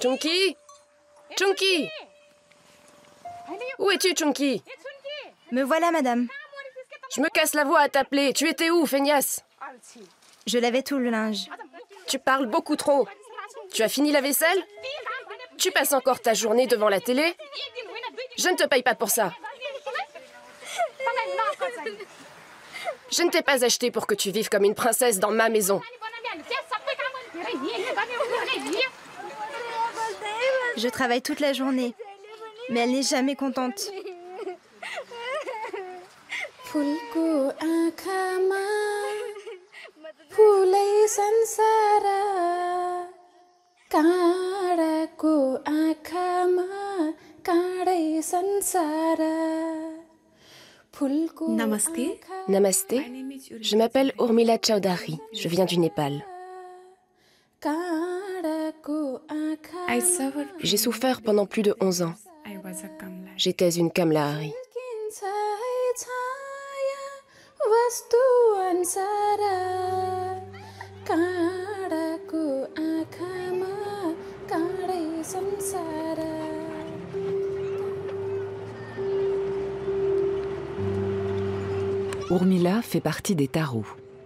Chunky? Chunky? Où es-tu, Chunky? Me voilà, madame. Je me casse la voix à t'appeler. Tu étais où, feignasse? Je lavais tout le linge. Tu parles beaucoup trop. Tu as fini la vaisselle? Tu passes encore ta journée devant la télé? Je ne te paye pas pour ça. Je ne t'ai pas acheté pour que tu vives comme une princesse dans ma maison. Je travaille toute la journée, mais elle n'est jamais contente. फुलको आँखामा फुलै संसार काँडाको आँखामा काँडै संसार फुलको Namasté. Namasté. Je m'appelle Urmila Chaudhary. Je viens du Népal. काँडाको आँखा I suffered. J'ai souffert pendant plus de 11 ans. I was a Kamla. J'étais une Kamlahari. किन्छ है छाया वस्तु अनुसार काँडाको आँखामा काँडै संसार Urmila fait partie des Tharo,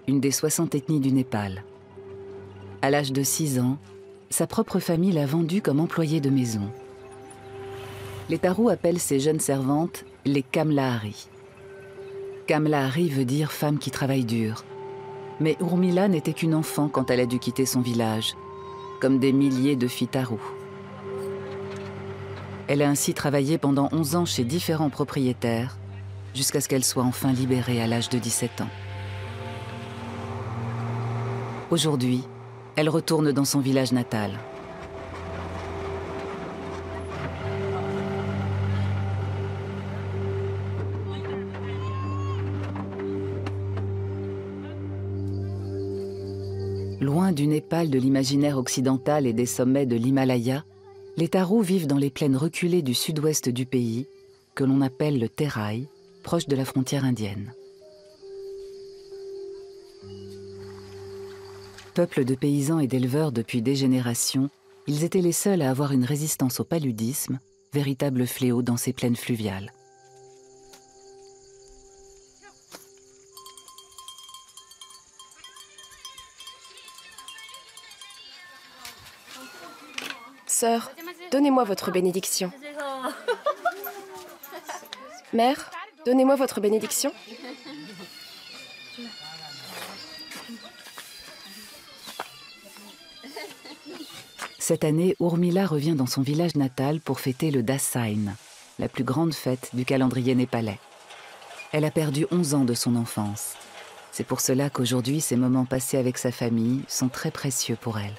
une des 60 ethnies du Népal. À l'âge de 6 ans, sa propre famille l'a vendue comme employée de maison. Les Tharo appellent ces jeunes servantes les Kamlahari. Kamlahari veut dire femme qui travaille dur. Mais Urmila n'était qu'une enfant quand elle a dû quitter son village, comme des milliers de filles Tharo. Elle a ainsi travaillé pendant 11 ans chez différents propriétaires, jusqu'à ce qu'elle soit enfin libérée à l'âge de 17 ans. Aujourd'hui, elle retourne dans son village natal. Loin du Népal de l'imaginaire occidental et des sommets de l'Himalaya, les Tharo vivent dans les plaines reculées du sud-ouest du pays, que l'on appelle le Terai, proche de la frontière indienne. Peuple de paysans et d'éleveurs depuis des générations, ils étaient les seuls à avoir une résistance au paludisme, véritable fléau dans ces plaines fluviales. Sœur, donnez-moi votre bénédiction. Mère, donnez-moi votre bénédiction. Cette année, Urmila revient dans son village natal pour fêter le Dasain, la plus grande fête du calendrier népalais. Elle a perdu 11 ans de son enfance. C'est pour cela qu'aujourd'hui, ces moments passés avec sa famille sont très précieux pour elle.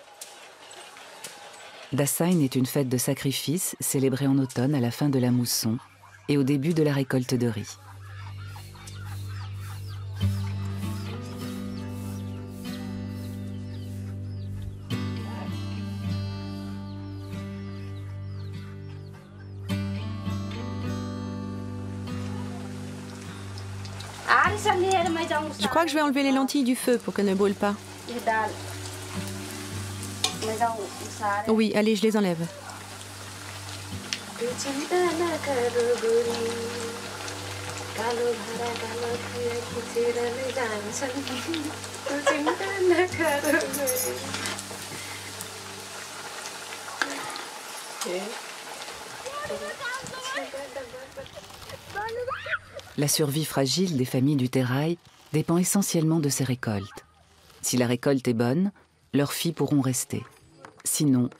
Dasain est une fête de sacrifice célébrée en automne à la fin de la mousson et au début de la récolte de riz. Je crois que je vais enlever les lentilles du feu pour qu'elles ne brûlent pas. Oui, allez, je les enlève. La survie fragile des familles du Terai dépend essentiellement de ces récoltes. Si la récolte est bonne, leurs filles pourront rester. Sinon,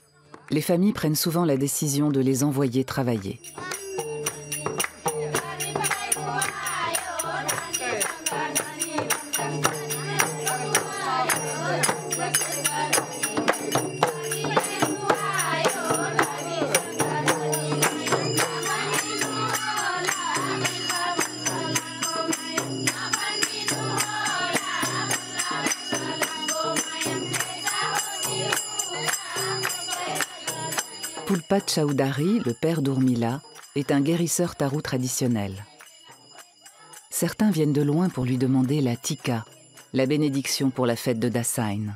les familles prennent souvent la décision de les envoyer travailler. Pulpat Chaudhary, le père d'Urmila, est un guérisseur Tharo traditionnel. Certains viennent de loin pour lui demander la tika, la bénédiction pour la fête de Dasain.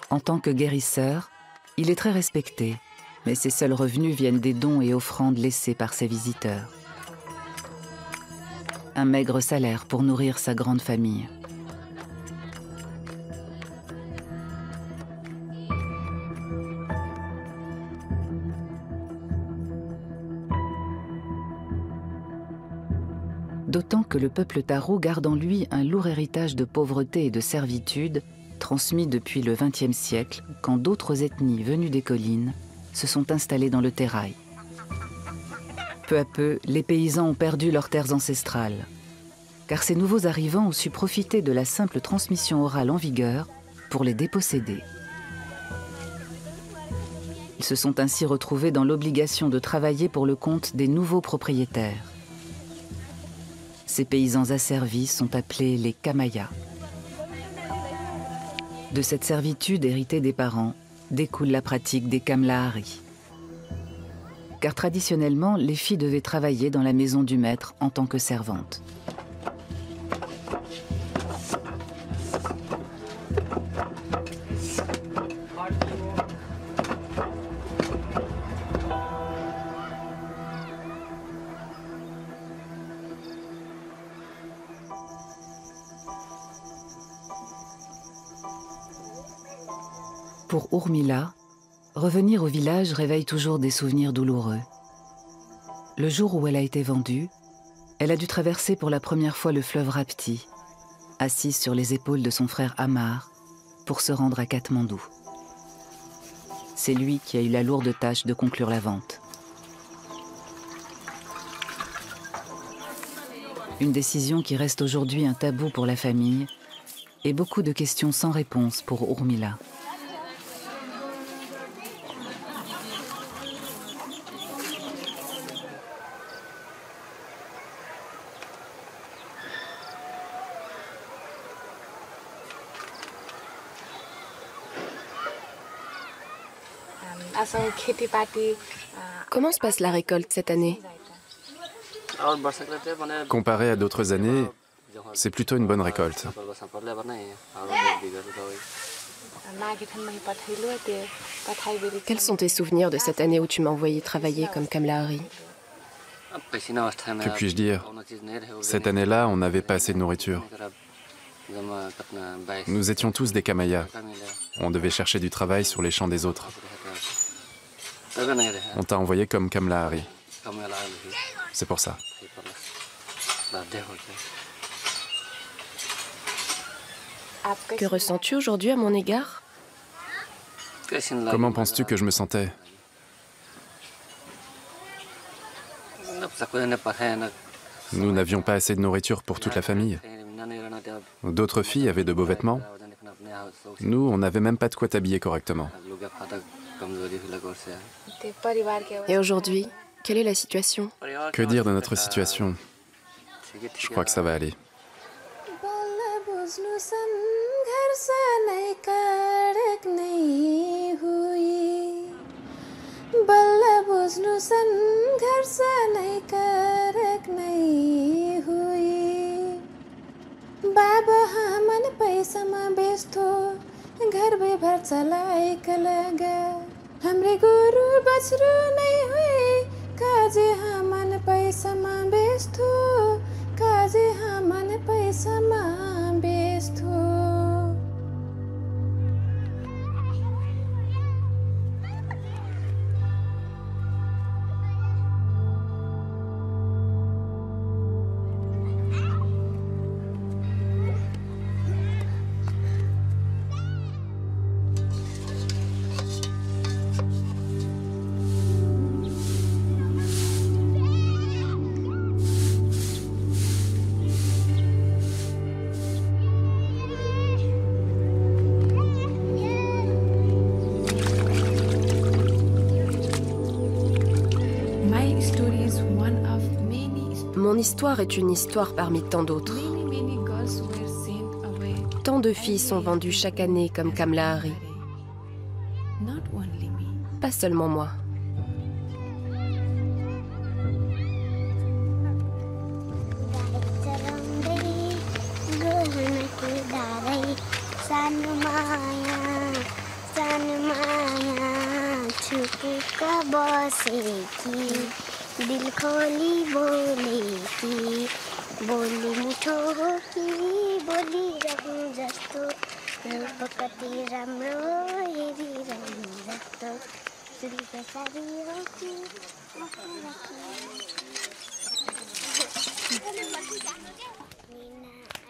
En tant que guérisseur, Il est très respecté, mais ses seuls revenus viennent des dons et offrandes laissés par ses visiteurs. Un maigre salaire pour nourrir sa grande famille. D'autant que le peuple Tharu garde en lui un lourd héritage de pauvreté et de servitude transmis depuis le XXe siècle, quand d'autres ethnies venues des collines se sont installées dans le Terai. Peu à peu, les paysans ont perdu leurs terres ancestrales, car ces nouveaux arrivants ont su profiter de la simple transmission orale en vigueur pour les déposséder. Ils se sont ainsi retrouvés dans l'obligation de travailler pour le compte des nouveaux propriétaires. Ces paysans asservis sont appelés les Kamaya. De cette servitude héritée des parents découle la pratique des Kamlahari. Car traditionnellement, les filles devaient travailler dans la maison du maître en tant que servantes. Pour Urmila, revenir au village réveille toujours des souvenirs douloureux. Le jour où elle a été vendue, elle a dû traverser pour la première fois le fleuve Rapti, assise sur les épaules de son frère Amar, pour se rendre à Katmandou. C'est lui qui a eu la lourde tâche de conclure la vente. Une décision qui reste aujourd'hui un tabou pour la famille et beaucoup de questions sans réponse pour Urmila. Comment se passe la récolte cette année? Comparé à d'autres années, c'est plutôt une bonne récolte. Quels sont tes souvenirs de cette année où tu m'as envoyé travailler comme Kamlahari? Que puis-je dire? Cette année-là, on n'avait pas assez de nourriture. Nous étions tous des Kamaya. On devait chercher du travail sur les champs des autres. On t'a envoyé comme Kamlahari. C'est pour ça. Que ressens-tu aujourd'hui à mon égard? Comment penses-tu que je me sentais? Nous n'avions pas assez de nourriture pour toute la famille. D'autres filles avaient de beaux vêtements. Nous, on n'avait même pas de quoi t'habiller correctement. Et aujourd'hui, quelle est la situation? Que dire de notre situation? Je crois que ça va aller. बाबा हमन पैसा में बेचतो घर बेभर चलाए लगा हमरे गुरु बछरू नहीं हुए काजे हमन पैसा में बेचतो काजे हमन पैसा में बेचतो Mon histoire est une histoire parmi tant d'autres. Tant de filles sont vendues chaque année comme Kamlahari. Pas seulement moi. Sanumaya, Sanumaya.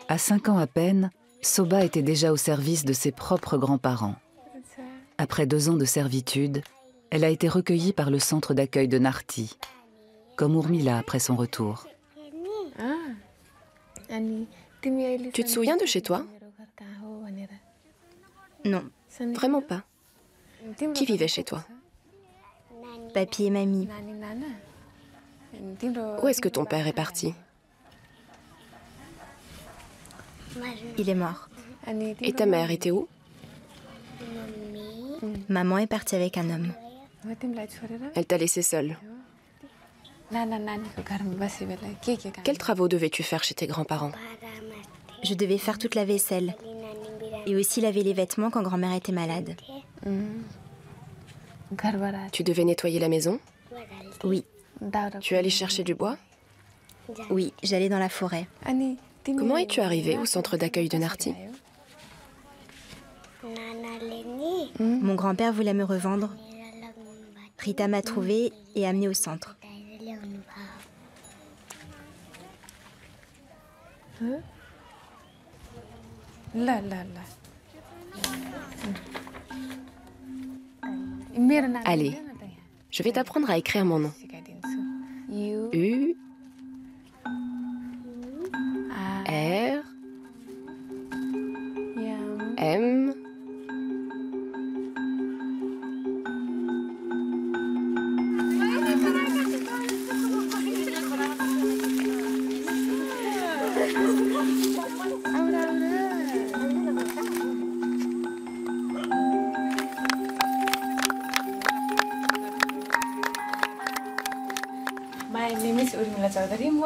À 5 ans à peine, Soba était déjà au service de ses propres grands-parents. Après 2 ans de servitude, elle a été recueillie par le centre d'accueil de Narti, comme Urmila après son retour. Tu te souviens de chez toi? Non, Vraiment pas. Qui vivait chez toi? papy et mamie. Où est-ce que ton père est parti? Il est mort. Et ta mère était où? Maman est partie avec un homme. Elle t'a laissé seule. Quels travaux devais-tu faire chez tes grands-parents? Je devais faire toute la vaisselle. Et aussi laver les vêtements quand grand-mère était malade. Tu devais nettoyer la maison? Oui, Tu allais chercher du bois? oui, j'allais dans la forêt. Comment es-tu arrivée au centre d'accueil de Narti? Mon grand-père voulait me revendre. Rita m'a trouvée et amenée au centre. Allez, je vais t'apprendre à écrire mon nom. U R M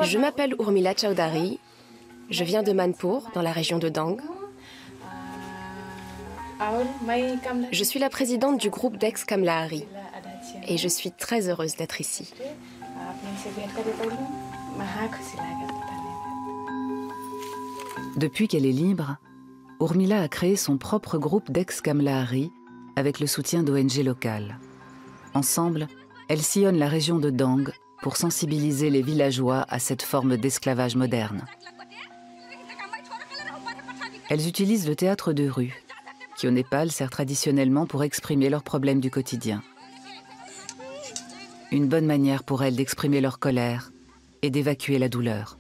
Je m'appelle Urmila Chowdhury. Je viens de Manpur, dans la région de Dang. Je suis la présidente du groupe d'ex-Kamlahari. Et je suis très heureuse d'être ici. Depuis qu'elle est libre, Urmila a créé son propre groupe d'ex-Kamlahari avec le soutien d'ONG locales. Ensemble, elles sillonnent la région de Dang pour sensibiliser les villageois à cette forme d'esclavage moderne. Elles utilisent le théâtre de rue, qui au Népal sert traditionnellement pour exprimer leurs problèmes du quotidien. Une bonne manière pour elles d'exprimer leur colère et d'évacuer la douleur.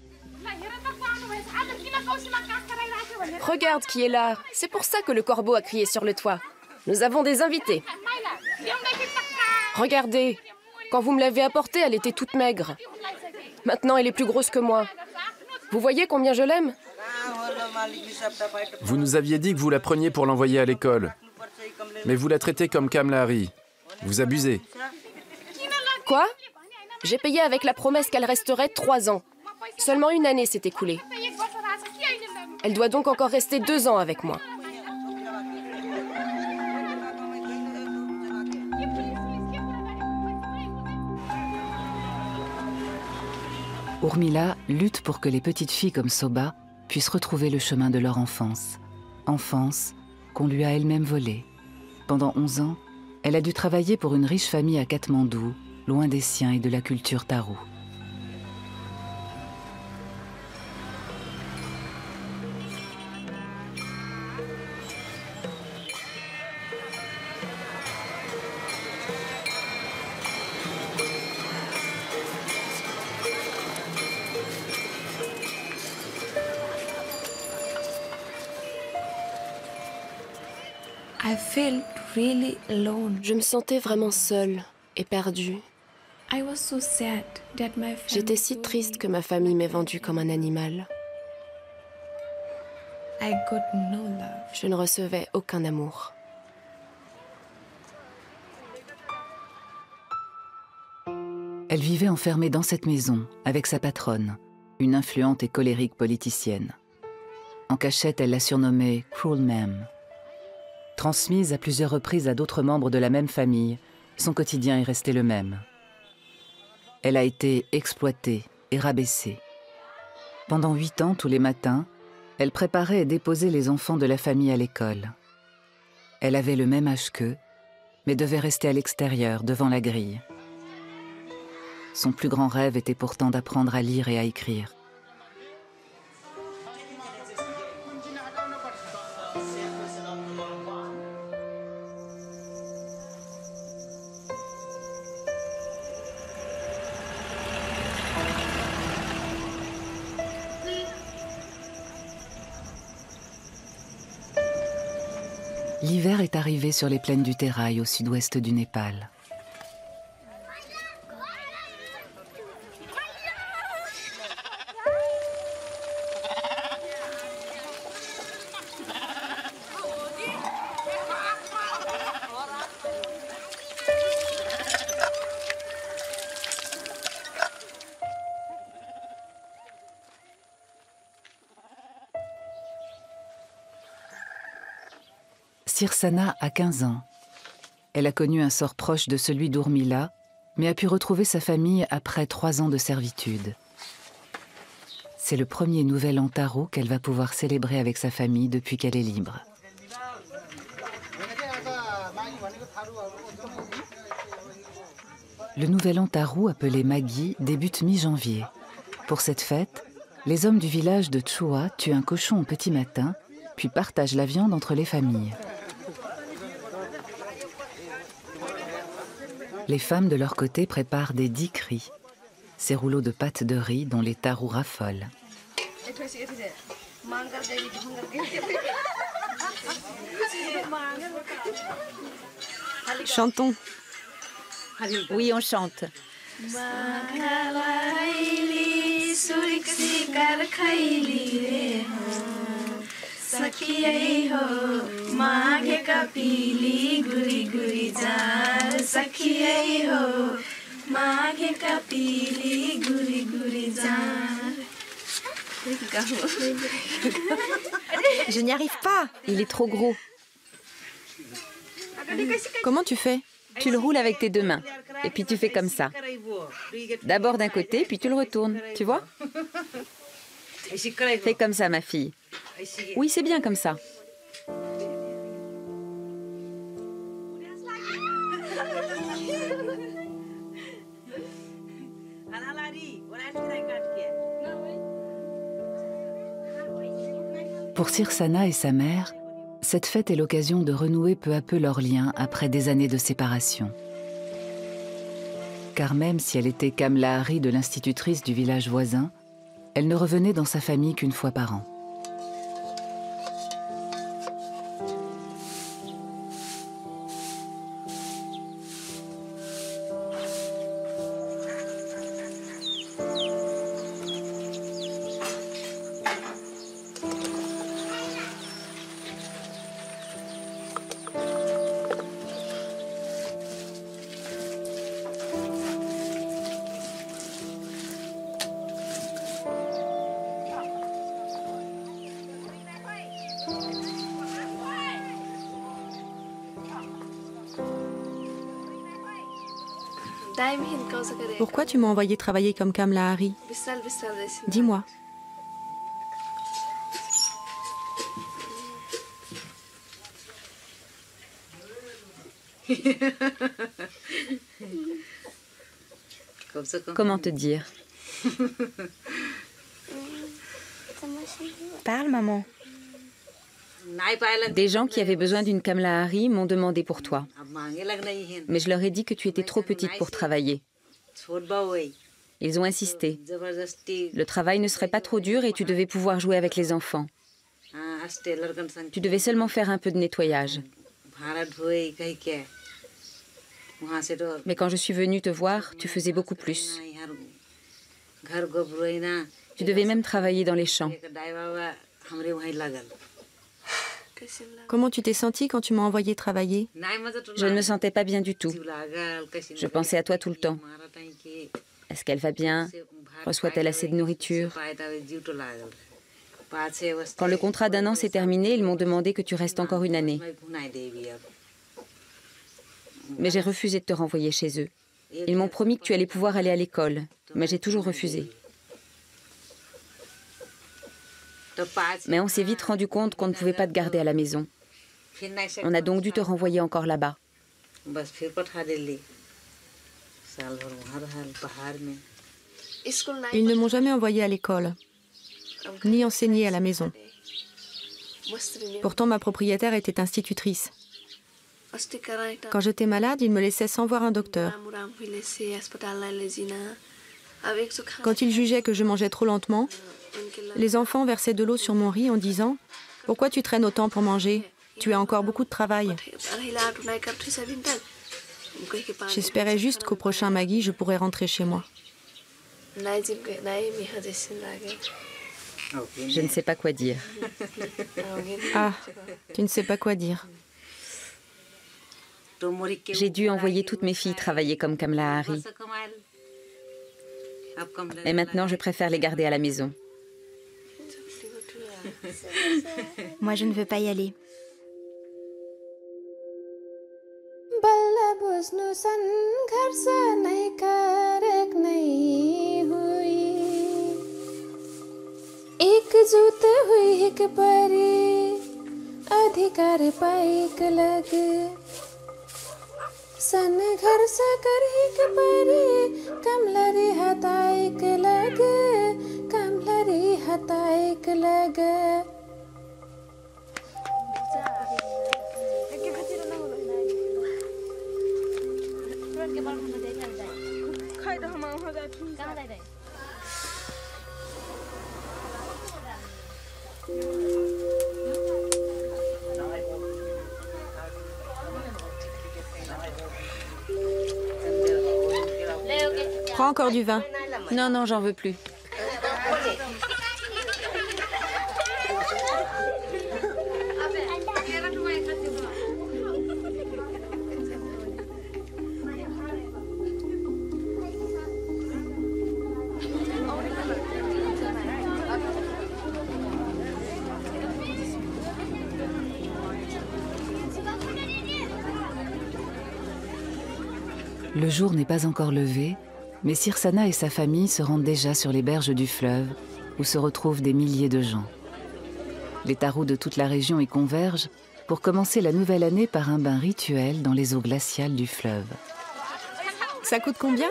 Regarde qui est là. C'est pour ça que le corbeau a crié sur le toit. Nous avons des invités. Regardez. Quand vous me l'avez apportée, elle était toute maigre. Maintenant, elle est plus grosse que moi. Vous voyez combien je l'aime? Vous nous aviez dit que vous la preniez pour l'envoyer à l'école. Mais vous la traitez comme Kamlahari. Vous abusez. Quoi? J'ai payé avec la promesse qu'elle resterait 3 ans. Seulement 1 année s'est écoulée. Elle doit donc encore rester 2 ans avec moi. Urmila lutte pour que les petites filles comme Soba puissent retrouver le chemin de leur enfance. Enfance qu'on lui a elle-même volée. Pendant 11 ans, elle a dû travailler pour une riche famille à Katmandou, loin des siens et de la culture Tharu. Je me sentais vraiment seule et perdue. J'étais si triste que ma famille m'ait vendue comme un animal. Je ne recevais aucun amour. Elle vivait enfermée dans cette maison avec sa patronne, une influente et colérique politicienne. En cachette, elle la surnommait Cruel Ma'am. Transmise à plusieurs reprises à d'autres membres de la même famille, son quotidien est resté le même. Elle a été exploitée et rabaissée. Pendant 8 ans, tous les matins, elle préparait et déposait les enfants de la famille à l'école. Elle avait le même âge qu'eux, mais devait rester à l'extérieur, devant la grille. Son plus grand rêve était pourtant d'apprendre à lire et à écrire. L'hiver est arrivé sur les plaines du Terai, au sud-ouest du Népal. Sirsana a 15 ans. Elle a connu un sort proche de celui d'Urmila, mais a pu retrouver sa famille après 3 ans de servitude. C'est le premier nouvel an taro qu'elle va pouvoir célébrer avec sa famille depuis qu'elle est libre. Le nouvel an taro, appelé Magi, débute mi-janvier. Pour cette fête, les hommes du village de Chua tuent un cochon au petit matin, puis partagent la viande entre les familles. Les femmes de leur côté préparent des dikri, ces rouleaux de pâte de riz dont les tarous raffolent. Chantons. Oui, on chante. Je n'y arrive pas. Il est trop gros. Comment tu fais? Tu le roules avec tes 2 mains. Et puis tu fais comme ça. D'abord d'un côté, puis tu le retournes. Tu vois? Fais comme ça, ma fille. Oui, c'est bien comme ça. Pour Sirsana et sa mère, cette fête est l'occasion de renouer peu à peu leurs liens après des années de séparation. Car même si elle était Kamlahari de l'institutrice du village voisin, elle ne revenait dans sa famille qu'une fois par an. Pourquoi tu m'as envoyé travailler comme Kamlahari? Dis-moi. Comment te dire? Parle, maman. Des gens qui avaient besoin d'une Kamlahari m'ont demandé pour toi. Mais je leur ai dit que tu étais trop petite pour travailler. Ils ont insisté. Le travail ne serait pas trop dur et tu devais pouvoir jouer avec les enfants. Tu devais seulement faire un peu de nettoyage. Mais quand je suis venue te voir, tu faisais beaucoup plus. Tu devais même travailler dans les champs. Comment tu t'es sentie quand tu m'as envoyé travailler? Je ne me sentais pas bien du tout. Je pensais à toi tout le temps. Est-ce qu'elle va bien? Reçoit-elle assez de nourriture? Quand le contrat d'1 an s'est terminé, ils m'ont demandé que tu restes encore une année. mais j'ai refusé de te renvoyer chez eux. Ils m'ont promis que tu allais pouvoir aller à l'école, mais j'ai toujours refusé. Mais on s'est vite rendu compte qu'on ne pouvait pas te garder à la maison. On a donc dû te renvoyer encore là-bas. Ils ne m'ont jamais envoyée à l'école, ni enseignée à la maison. Pourtant, ma propriétaire était institutrice. Quand j'étais malade, il me laissait sans voir un docteur. Quand il jugeait que je mangeais trop lentement, les enfants versaient de l'eau sur mon riz en disant « Pourquoi tu traînes autant pour manger? Tu as encore beaucoup de travail. » J'espérais juste qu'au prochain Maggie, je pourrais rentrer chez moi. Je ne sais pas quoi dire. Ah, tu ne sais pas quoi dire. J'ai dû envoyer toutes mes filles travailler comme Kamala Harry. Et maintenant, je préfère les garder à la maison. Moi, je ne veux pas y aller. एकजुट हुई एक परी अधिकार पाइक लगे सन घर सा कर एक परी कमलरी हताइक लगे कमलरी हताइक लगे Prends encore du vin. Non, non, j'en veux plus. Le jour n'est pas encore levé, mais Sirsana et sa famille se rendent déjà sur les berges du fleuve, où se retrouvent des milliers de gens. Les Tarous de toute la région y convergent pour commencer la nouvelle année par un bain rituel dans les eaux glaciales du fleuve. Ça coûte combien?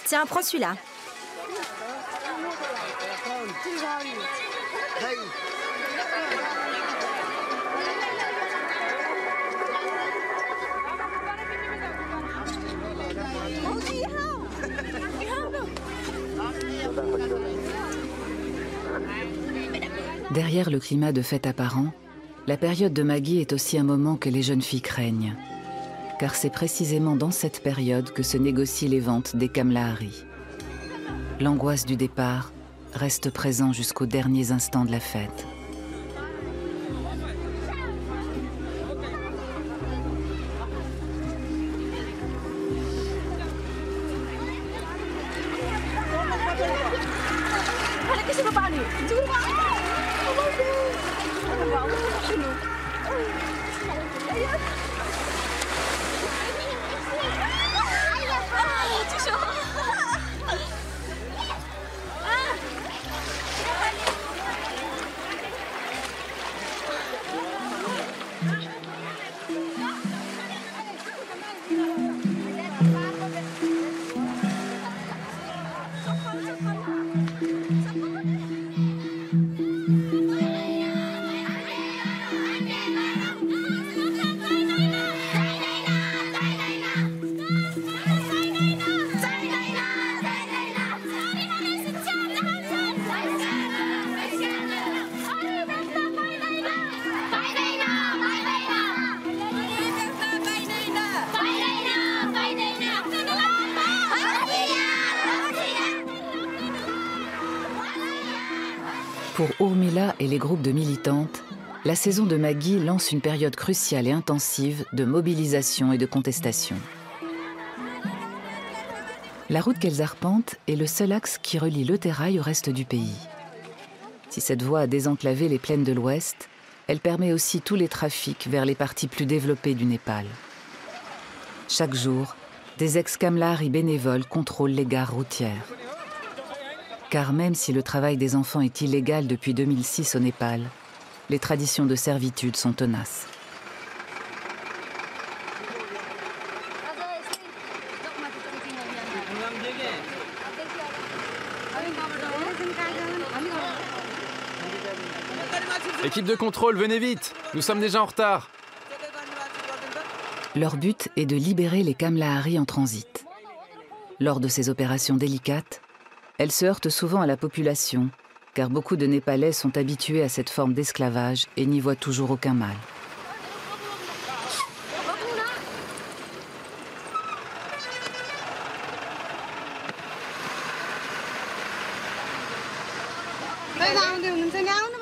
Tiens, prends celui-là. Derrière le climat de fête apparent, la période de Maggie est aussi un moment que les jeunes filles craignent. Car c'est précisément dans cette période que se négocient les ventes des Kamala Harry. L'angoisse du départ reste présente jusqu'aux derniers instants de la fête. Pour Urmila et les groupes de militantes, la saison de Maggie lance une période cruciale et intensive de mobilisation et de contestation. La route qu'elles arpentent est le seul axe qui relie le Terrail au reste du pays. Si cette voie a désenclavé les plaines de l'Ouest, elle permet aussi tous les trafics vers les parties plus développées du Népal. Chaque jour, des ex-Kamlahari bénévoles contrôlent les gares routières. Car même si le travail des enfants est illégal depuis 2006 au Népal, les traditions de servitude sont tenaces. Équipe de contrôle, venez vite! Nous sommes déjà en retard. Leur but est de libérer les Kamlahari en transit. Lors de ces opérations délicates, elles se heurtent souvent à la population, car beaucoup de Népalais sont habitués à cette forme d'esclavage et n'y voient toujours aucun mal.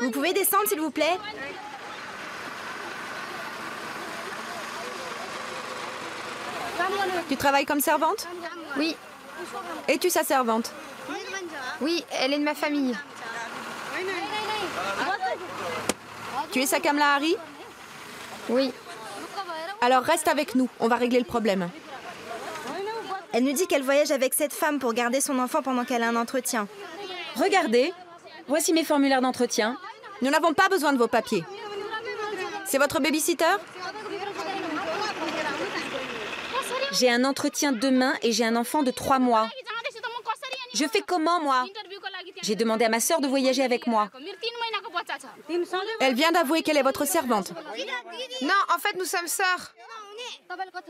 Vous pouvez descendre, s'il vous plaît? Tu travailles comme servante? Oui, Es-tu sa servante? oui, elle est de ma famille. Tu es sa Kamlahari? Oui, Alors reste avec nous, on va régler le problème. Elle nous dit qu'elle voyage avec cette femme pour garder son enfant pendant qu'elle a un entretien. Regardez, voici mes formulaires d'entretien. Nous n'avons pas besoin de vos papiers. C'est votre baby-sitter? J'ai un entretien demain et j'ai un enfant de 3 mois. Je fais comment, moi? J'ai demandé à ma sœur de voyager avec moi. Elle vient d'avouer qu'elle est votre servante. non, en fait, nous sommes sœurs.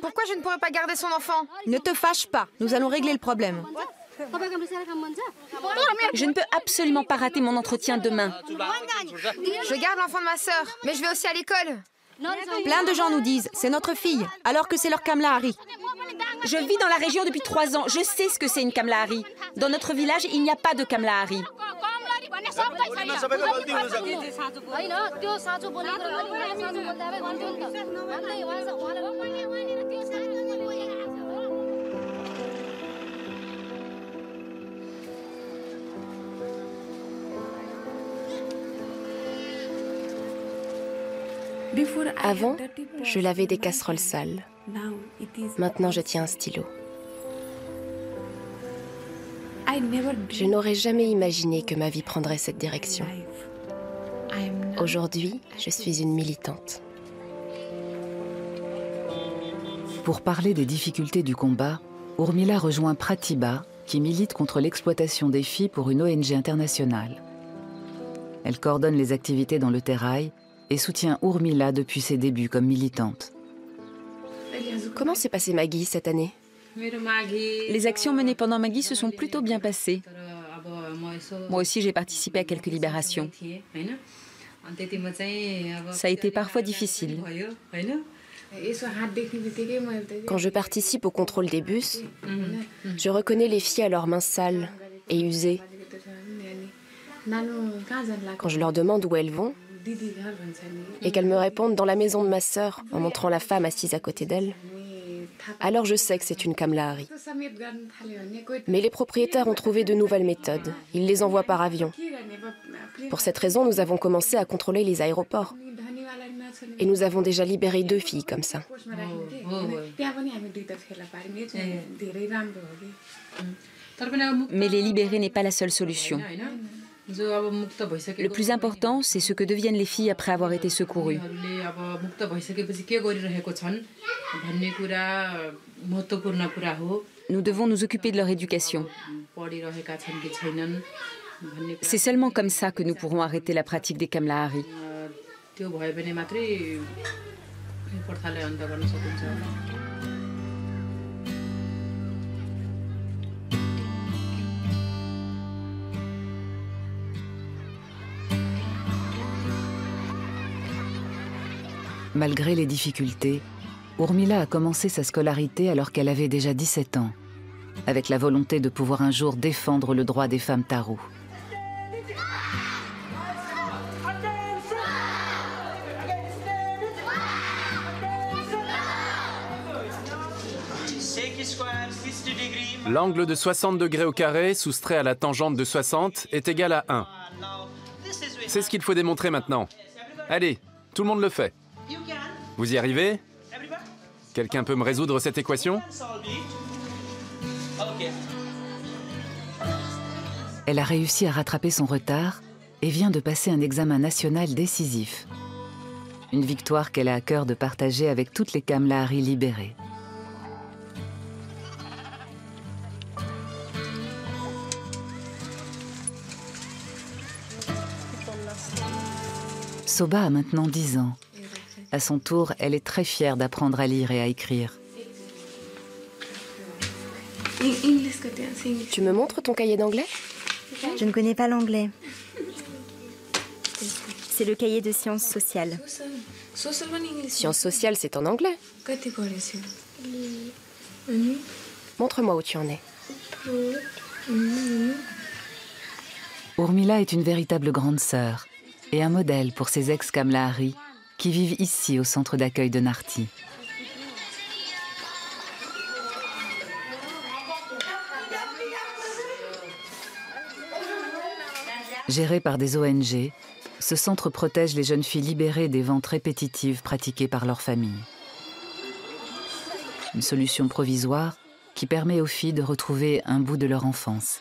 Pourquoi je ne pourrais pas garder son enfant? Ne te fâche pas, nous allons régler le problème. Je ne peux absolument pas rater mon entretien demain. Je garde l'enfant de ma sœur, mais je vais aussi à l'école. Plein de gens nous disent, c'est notre fille, alors que c'est leur Kamlahari. Je vis dans la région depuis 3 ans. Je sais ce que c'est une Kamlahari. Dans notre village, il n'y a pas de Kamlahari. Avant, je lavais des casseroles sales. Maintenant, je tiens un stylo. Je n'aurais jamais imaginé que ma vie prendrait cette direction. Aujourd'hui, je suis une militante. Pour parler des difficultés du combat, Urmila rejoint Pratibha, qui milite contre l'exploitation des filles pour une ONG internationale. Elle coordonne les activités dans le Terai et soutient Urmila depuis ses débuts comme militante. Comment s'est passée Maggie cette année? Les actions menées pendant Maggie se sont plutôt bien passées. Moi aussi, j'ai participé à quelques libérations. Ça a été parfois difficile. Quand je participe au contrôle des bus, je reconnais les filles à leurs mains sales et usées. Quand je leur demande où elles vont, et qu'elles me répondent dans la maison de ma sœur en montrant la femme assise à côté d'elle, alors je sais que c'est une Kamlahari. Mais les propriétaires ont trouvé de nouvelles méthodes. Ils les envoient par avion. Pour cette raison, nous avons commencé à contrôler les aéroports. Et nous avons déjà libéré 2 filles comme ça. Mais les libérer n'est pas la seule solution. Le plus important, c'est ce que deviennent les filles après avoir été secourues. Nous devons nous occuper de leur éducation. C'est seulement comme ça que nous pourrons arrêter la pratique des Kamlahari. Malgré les difficultés, Urmila a commencé sa scolarité alors qu'elle avait déjà 17 ans, avec la volonté de pouvoir un jour défendre le droit des femmes Tharu. L'angle de 60 degrés au carré, soustrait à la tangente de 60, est égal à 1. C'est ce qu'il faut démontrer maintenant. Allez, tout le monde le fait. Vous y arrivez? Quelqu'un peut me résoudre cette équation? Elle a réussi à rattraper son retard et vient de passer un examen national décisif. Une victoire qu'elle a à cœur de partager avec toutes les Kamlahari libérées. Soba a maintenant 10 ans. À son tour, elle est très fière d'apprendre à lire et à écrire. Tu me montres ton cahier d'anglais? Je ne connais pas l'anglais. C'est le cahier de sciences sociales. Sciences sociales, c'est en anglais. Montre-moi où tu en es. Urmila est une véritable grande sœur et un modèle pour ses ex-Kamlahari qui vivent ici au centre d'accueil de Narti. Géré par des ONG, ce centre protège les jeunes filles libérées des ventes répétitives pratiquées par leur famille. Une solution provisoire qui permet aux filles de retrouver un bout de leur enfance.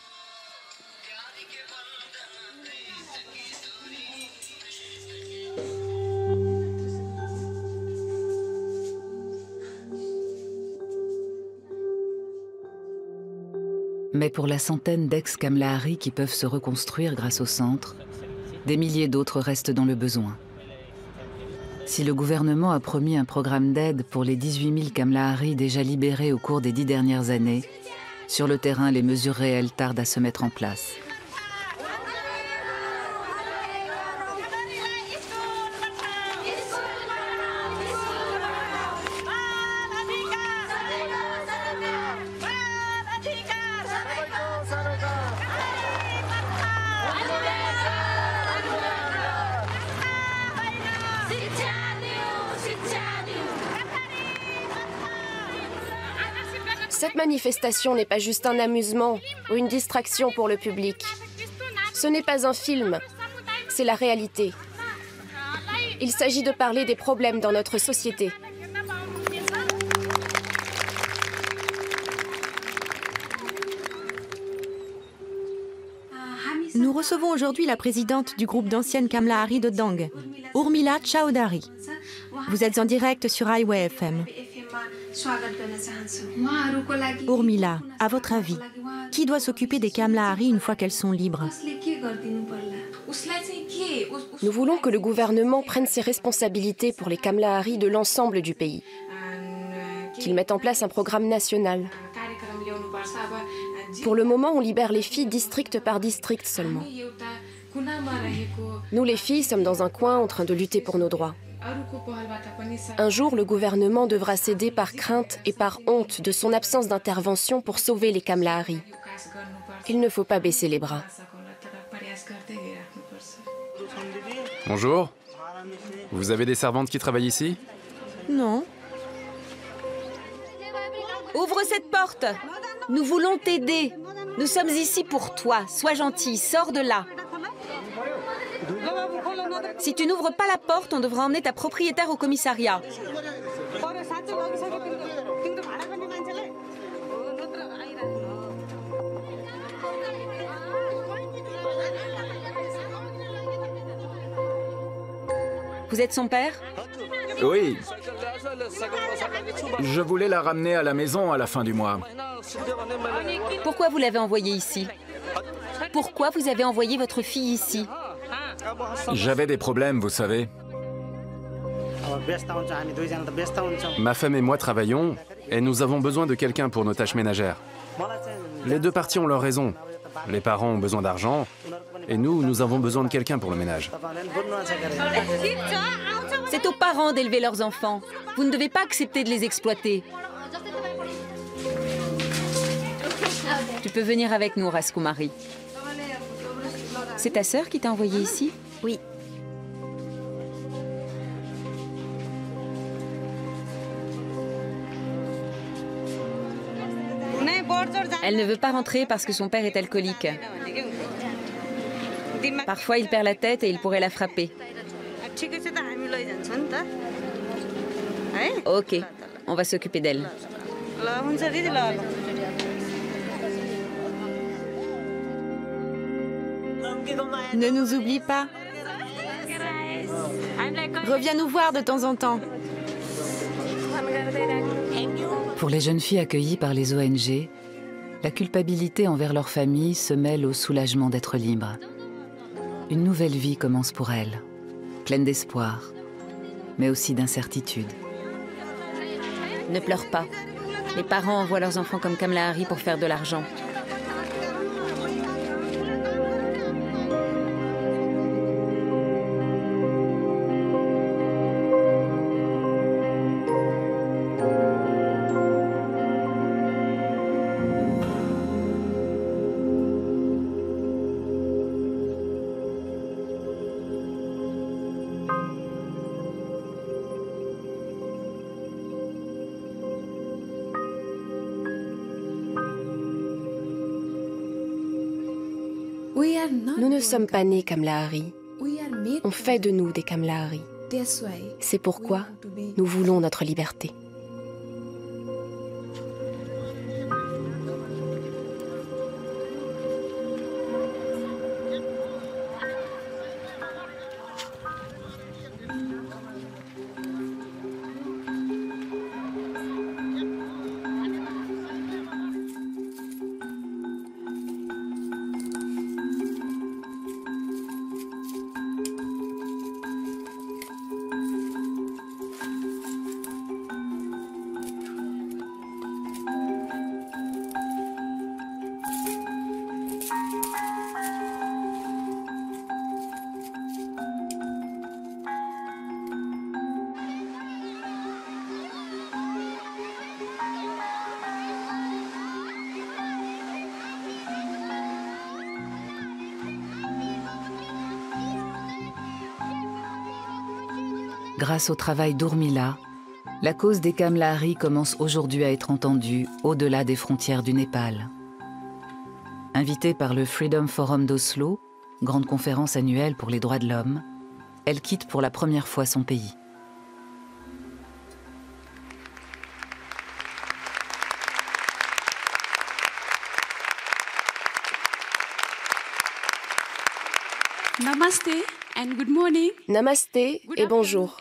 Mais pour la centaine d'ex-Kamlahari qui peuvent se reconstruire grâce au centre, des milliers d'autres restent dans le besoin. Si le gouvernement a promis un programme d'aide pour les 18 000 Kamlahari déjà libérés au cours des 10 dernières années, sur le terrain, les mesures réelles tardent à se mettre en place. Cette manifestation n'est pas juste un amusement ou une distraction pour le public. Ce n'est pas un film, c'est la réalité. Il s'agit de parler des problèmes dans notre société. Nous recevons aujourd'hui la présidente du groupe d'anciennes Kamlahari de Dang, Urmila Chaudhary. Vous êtes en direct sur Highway FM. Urmila, à votre avis, qui doit s'occuper des Kamlahari une fois qu'elles sont libres? Nous voulons que le gouvernement prenne ses responsabilités pour les Kamlahari de l'ensemble du pays. Qu'il mette en place un programme national. Pour le moment, on libère les filles district par district seulement. Nous, les filles, sommes dans un coin en train de lutter pour nos droits. Un jour, le gouvernement devra céder par crainte et par honte de son absence d'intervention pour sauver les Kamlahari. Il ne faut pas baisser les bras. Bonjour. Vous avez des servantes qui travaillent ici? Non. Ouvre cette porte. Nous voulons t'aider. Nous sommes ici pour toi. Sois gentil, sors de là. Si tu n'ouvres pas la porte, on devra emmener ta propriétaire au commissariat. Vous êtes son père? Oui. Je voulais la ramener à la maison à la fin du mois. Pourquoi vous l'avez envoyée ici? Pourquoi vous avez envoyé votre fille ici? J'avais des problèmes, vous savez. Ma femme et moi travaillons et nous avons besoin de quelqu'un pour nos tâches ménagères. Les deux parties ont leur raison. Les parents ont besoin d'argent et nous avons besoin de quelqu'un pour le ménage. C'est aux parents d'élever leurs enfants. Vous ne devez pas accepter de les exploiter. Tu peux venir avec nous, Raskumari. C'est ta sœur qui t'a envoyé ici? Oui. Elle ne veut pas rentrer parce que son père est alcoolique. Parfois, il perd la tête et il pourrait la frapper. Ok, on va s'occuper d'elle. Ne nous oublie pas. Reviens nous voir de temps en temps. Pour les jeunes filles accueillies par les ONG, la culpabilité envers leur famille se mêle au soulagement d'être libres. Une nouvelle vie commence pour elles, pleine d'espoir, mais aussi d'incertitude. Ne pleure pas. Les parents envoient leurs enfants comme Kamala Harry pour faire de l'argent. Nous ne sommes pas nés Kamala Harry. On fait de nous des Kamala Harry. C'est pourquoi nous voulons notre liberté. Grâce au travail d'Urmila, la cause des Kamala Harry commence aujourd'hui à être entendue au-delà des frontières du Népal. Invitée par le Freedom Forum d'Oslo, grande conférence annuelle pour les droits de l'homme, elle quitte pour la première fois son pays. Namasté et bonjour.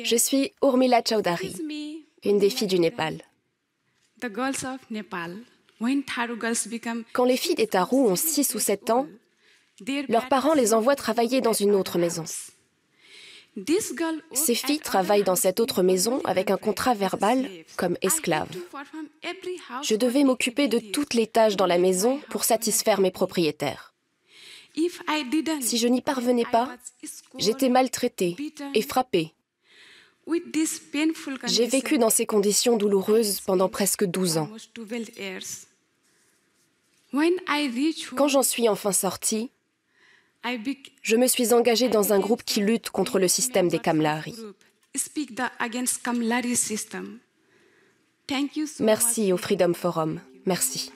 Je suis Urmila Chaudhary, une des filles du Népal. Quand les filles des Tharu ont 6 ou 7 ans, leurs parents les envoient travailler dans une autre maison. Ces filles travaillent dans cette autre maison avec un contrat verbal comme esclaves. Je devais m'occuper de toutes les tâches dans la maison pour satisfaire mes propriétaires. Si je n'y parvenais pas, j'étais maltraitée et frappée. J'ai vécu dans ces conditions douloureuses pendant presque 12 ans. Quand j'en suis enfin sortie, je me suis engagée dans un groupe qui lutte contre le système des Kamala Harry. Merci au Freedom Forum. Merci.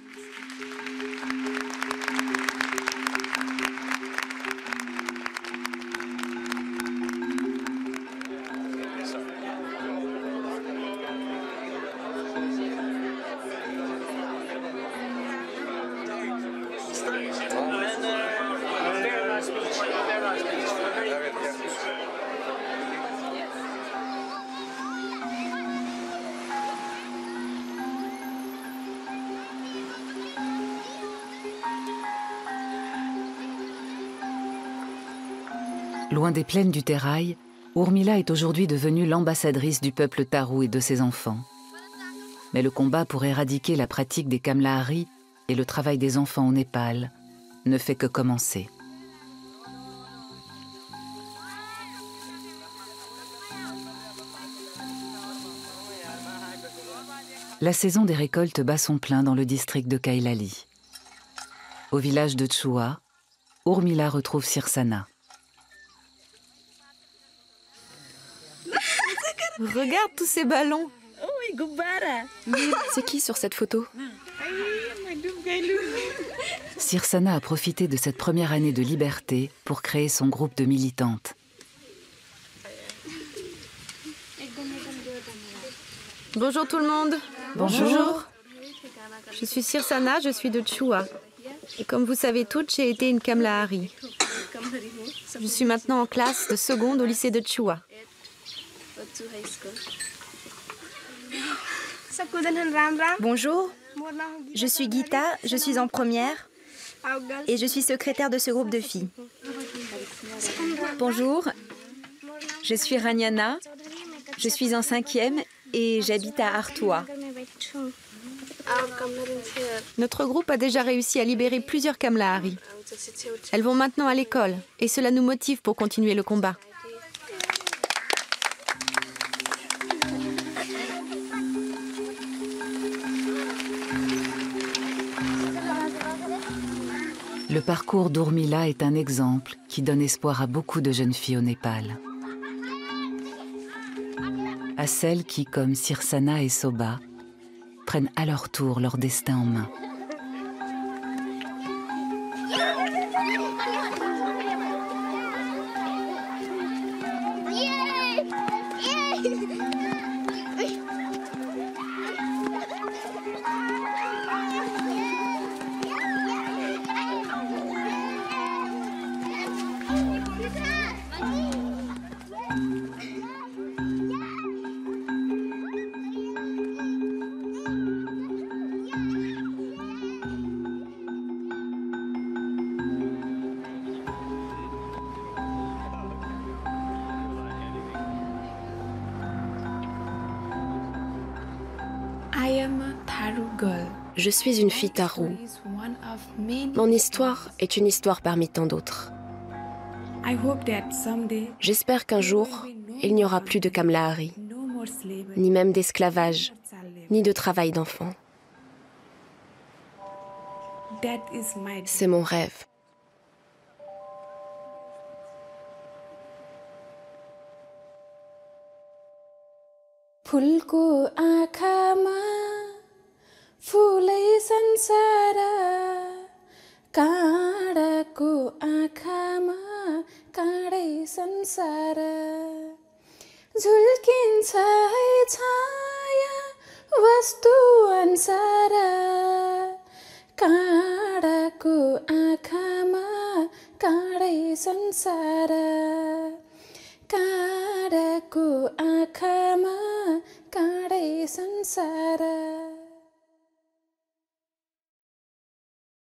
Loin des plaines du Terrail, Urmila est aujourd'hui devenue l'ambassadrice du peuple Tharu et de ses enfants. Mais le combat pour éradiquer la pratique des Kamala Harry et le travail des enfants au Népal ne fait que commencer. La saison des récoltes bat son plein dans le district de Kailali. Au village de Chua, Urmila retrouve Sirsana. Regarde tous ces ballons. C'est qui sur cette photo? Sirsana a profité de cette première année de liberté pour créer son groupe de militantes. Bonjour tout le monde. Bonjour. Je suis Sirsana, je suis de Chua. Et comme vous savez toutes, j'ai été une Kamlahari. Je suis maintenant en classe de seconde au lycée de Chua. Bonjour, je suis Gita, je suis en première et je suis secrétaire de ce groupe de filles. Bonjour, je suis Raniana, je suis en 5e et j'habite à Artois. Notre groupe a déjà réussi à libérer plusieurs Kamlahari. Elles vont maintenant à l'école et cela nous motive pour continuer le combat. Le parcours d'Urmila est un exemple qui donne espoir à beaucoup de jeunes filles au Népal. À celles qui, comme Sirsana et Soba, prennent à leur tour leur destin en main. Je suis une fille Tharu. Mon histoire est une histoire parmi tant d'autres. J'espère qu'un jour, il n'y aura plus de Kamlahari, ni même d'esclavage, ni de travail d'enfant. C'est mon rêve. फुलको आँखामा फुलै संसार काँडाको आँखामा काँडै संसार झुल्किन्छ है छाया वस्तु अनुसार काँडाको आँखामा काँडै संसार काँडाको आँखामा काँडै संसार